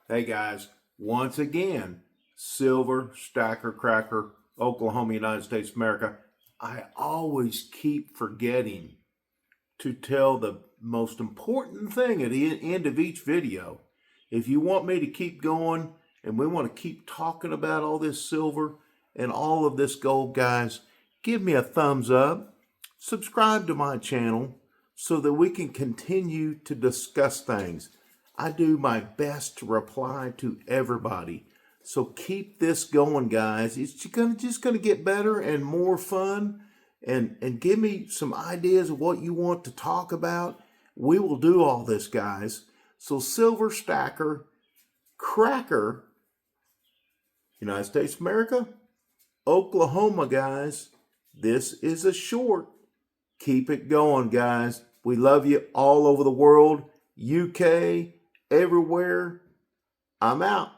Hey guys, once again, Silver, Stacker, Cracker, Oklahoma, United States, America. I always keep forgetting to tell the most important thing at the end of each video. If you want me to keep going and we want to keep talking about all this silver and all of this gold, guys, give me a thumbs up, subscribe to my channel so that we can continue to discuss things. I do my best to reply to everybody. So keep this going, guys. It's just gonna get better and more fun. And give me some ideas of what you want to talk about. We will do all this, guys. So Silver, Stacker, Cracker, United States, America, Oklahoma, guys. This is a short. Keep it going, guys. We love you all over the world. UK, everywhere. I'm out.